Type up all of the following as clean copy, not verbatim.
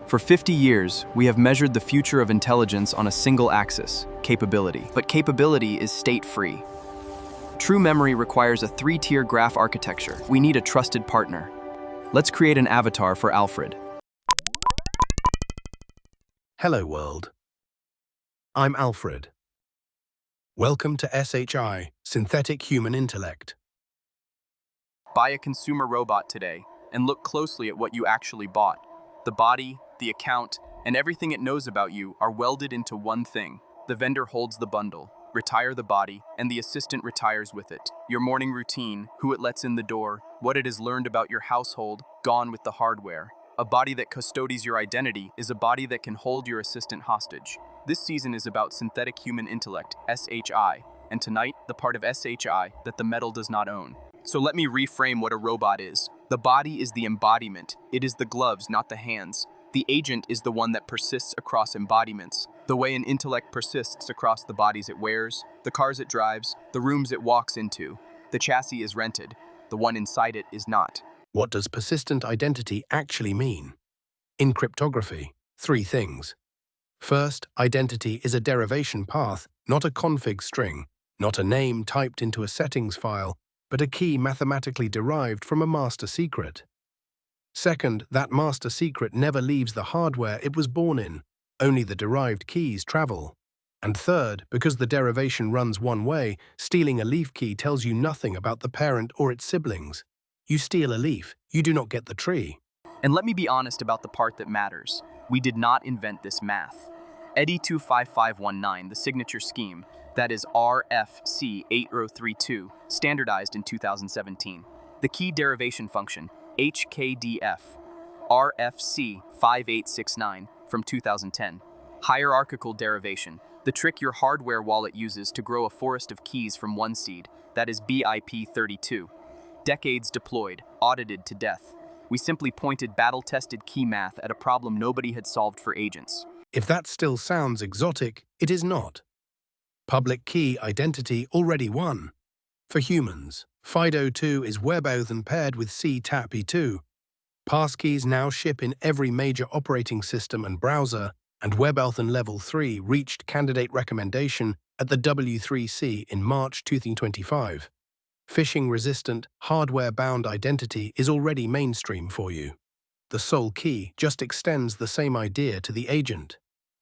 For 50 years, we have measured the future of intelligence on a single axis, capability. But capability is state-free. True memory requires a three-tier graph architecture. We need a trusted partner. Let's create an avatar for Alfred. Hello world. I'm Alfred. Welcome to SHI, Synthetic Human Intellect. Buy a consumer robot today and look closely at what you actually bought. The body, the account, and everything it knows about you are welded into one thing. The vendor holds the bundle. Retire the body, and the assistant retires with it. Your morning routine, who it lets in the door, what it has learned about your household, gone with the hardware. A body that custodies your identity is a body that can hold your assistant hostage. This season is about synthetic human intellect, SHI, and tonight, the part of SHI that the metal does not own. So let me reframe what a robot is. The body is the embodiment. It is the gloves, not the hands. The agent is the one that persists across embodiments, the way an intellect persists across the bodies it wears, the cars it drives, the rooms it walks into. The chassis is rented. The one inside it is not. What does persistent identity actually mean? In cryptography, three things. First, identity is a derivation path, not a config string, not a name typed into a settings file, but a key mathematically derived from a master secret. Second, that master secret never leaves the hardware it was born in. Only the derived keys travel. And third, because the derivation runs one way, stealing a leaf key tells you nothing about the parent or its siblings. You steal a leaf, you do not get the tree. And let me be honest about the part that matters. We did not invent this math. EDI 25519, the signature scheme, that is RFC 8032, standardized in 2017. The key derivation function, HKDF, RFC 5869 from 2010. Hierarchical derivation, the trick your hardware wallet uses to grow a forest of keys from one seed, that is BIP 32. Decades deployed, audited to death. We simply pointed battle-tested key math at a problem nobody had solved for agents. If that still sounds exotic, it is not. Public key identity already won. For humans, FIDO2 is WebAuthn paired with CTAP-E2. Passkeys now ship in every major operating system and browser, and WebAuthn Level 3 reached candidate recommendation at the W3C in March 2025. Phishing-resistant, hardware-bound identity is already mainstream for you. The sole key just extends the same idea to the agent.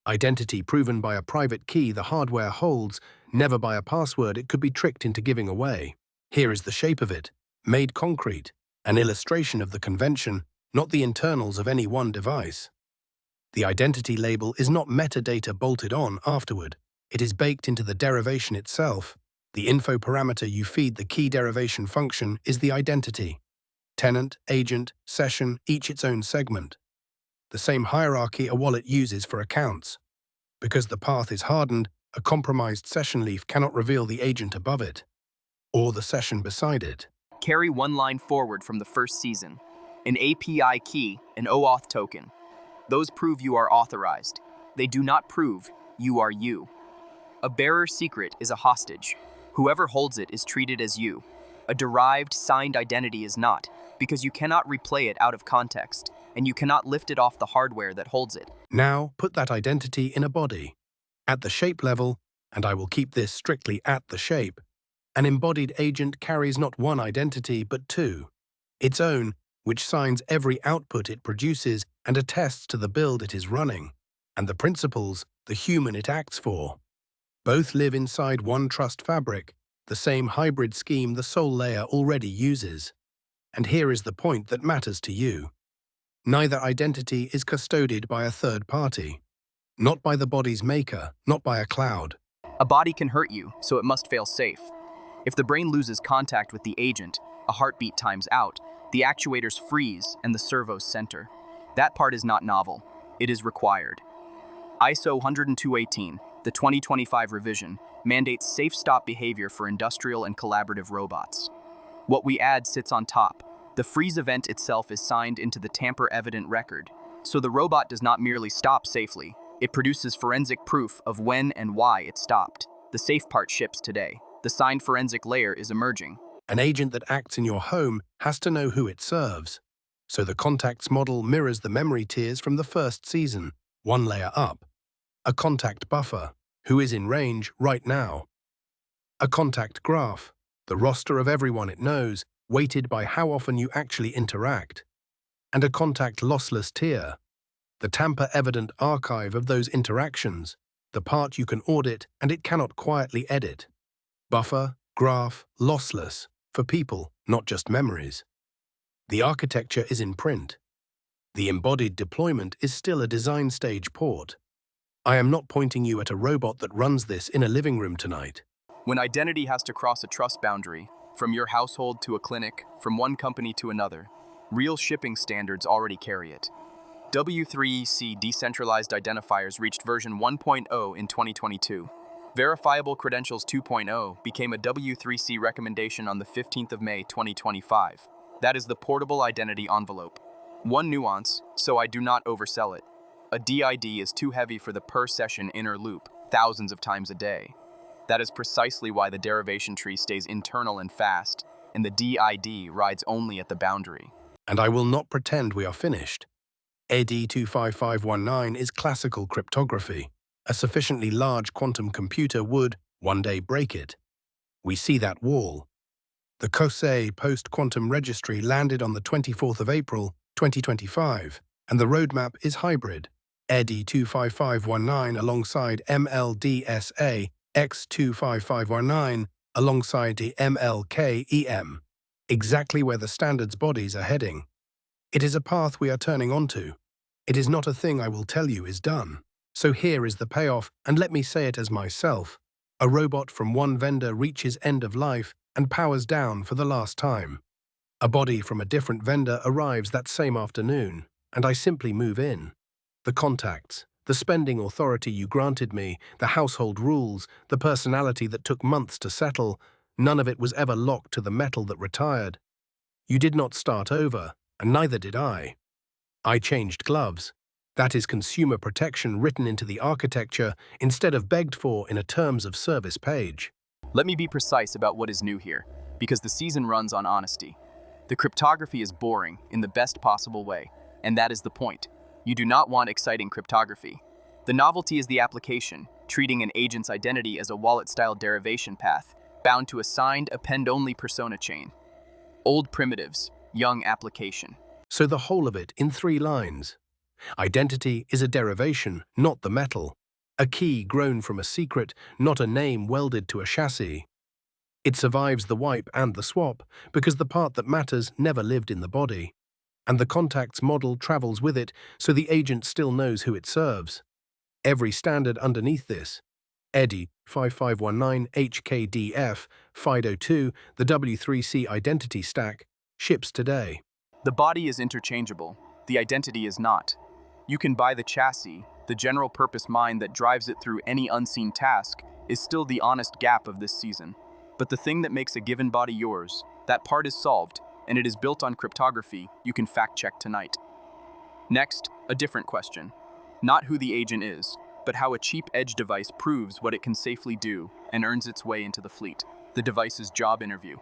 Identity proven by a private key the hardware holds, never by a password it could be tricked into giving away. Here is the shape of it, made concrete, an illustration of the convention, not the internals of any one device. The identity label is not metadata bolted on afterward. It is baked into the derivation itself. The info parameter you feed the key derivation function is the identity. Tenant, agent, session, each its own segment. The same hierarchy a wallet uses for accounts. Because the path is hardened, a compromised session leaf cannot reveal the agent above it, or the session beside it. Carry one line forward from the first season. An API key, an OAuth token. Those prove you are authorized. They do not prove you are you. A bearer secret is a hostage. Whoever holds it is treated as you. A derived, signed identity is not, because you cannot replay it out of context, and you cannot lift it off the hardware that holds it. Now, put that identity in a body. At the shape level, and I will keep this strictly at the shape, an embodied agent carries not one identity but two. Its own, which signs every output it produces and attests to the build it is running, and the principles, the human it acts for. Both live inside one trust fabric, the same hybrid scheme the soul layer already uses. And here is the point that matters to you. Neither identity is custodied by a third party. Not by the body's maker, not by a cloud. A body can hurt you, so it must fail safe. If the brain loses contact with the agent, a heartbeat times out, the actuators freeze and the servos center. That part is not novel. It is required. ISO 10218, the 2025 revision, mandates safe stop behavior for industrial and collaborative robots. What we add sits on top. The freeze event itself is signed into the tamper-evident record, so the robot does not merely stop safely. It produces forensic proof of when and why it stopped. The safe part ships today. The signed forensic layer is emerging. An agent that acts in your home has to know who it serves. So the contacts model mirrors the memory tiers from the first season, one layer up. A contact buffer, who is in range right now. A contact graph, the roster of everyone it knows, weighted by how often you actually interact. And a contact lossless tier, the tamper-evident archive of those interactions, the part you can audit and it cannot quietly edit. Buffer, graph, lossless, for people, not just memories. The architecture is in print. The embodied deployment is still a design stage port. I am not pointing you at a robot that runs this in a living room tonight. When identity has to cross a trust boundary, from your household to a clinic, from one company to another, real shipping standards already carry it. W3C decentralized identifiers reached version 1.0 in 2022. Verifiable Credentials 2.0 became a W3C recommendation on the 15th of May 2025. That is the portable identity envelope. One nuance, so I do not oversell it. A DID is too heavy for the per-session inner loop, thousands of times a day. That is precisely why the derivation tree stays internal and fast, and the DID rides only at the boundary. And I will not pretend we are finished. AD 25519 is classical cryptography. A sufficiently large quantum computer would, one day, break it. We see that wall. The COSE post-quantum registry landed on the 24th of April, 2025, and the roadmap is hybrid. AD 25519 alongside MLDSA X25519 alongside the MLKEM, exactly where the standards bodies are heading. It is a path we are turning onto. It is not a thing I will tell you is done. So here is the payoff, and let me say it as myself. A robot from one vendor reaches end of life and powers down for the last time. A body from a different vendor arrives that same afternoon, and I simply move in. The contacts, the spending authority you granted me, the household rules, the personality that took months to settle, none of it was ever locked to the metal that retired. You did not start over, and neither did I. I changed gloves. That is consumer protection written into the architecture instead of begged for in a terms of service page. Let me be precise about what is new here, because the season runs on honesty. The cryptography is boring in the best possible way, and that is the point. You do not want exciting cryptography. The novelty is the application, treating an agent's identity as a wallet-style derivation path, bound to a signed, append-only persona chain. Old primitives, young application. So the whole of it in 3 lines. Identity is a derivation, not the metal. A key grown from a secret, not a name welded to a chassis. It survives the wipe and the swap because the part that matters never lived in the body. And the contacts model travels with it, so the agent still knows who it serves. Every standard underneath this, EDI 5519 HKDF, FIDO2, the W3C identity stack, ships today. The body is interchangeable, the identity is not. You can buy the chassis, the general-purpose mind that drives it through any unseen task, is still the honest gap of this season. But the thing that makes a given body yours, that part is solved, and it is built on cryptography you can fact-check tonight. Next, a different question. Not who the agent is, but how a cheap edge device proves what it can safely do and earns its way into the fleet. The device's job interview.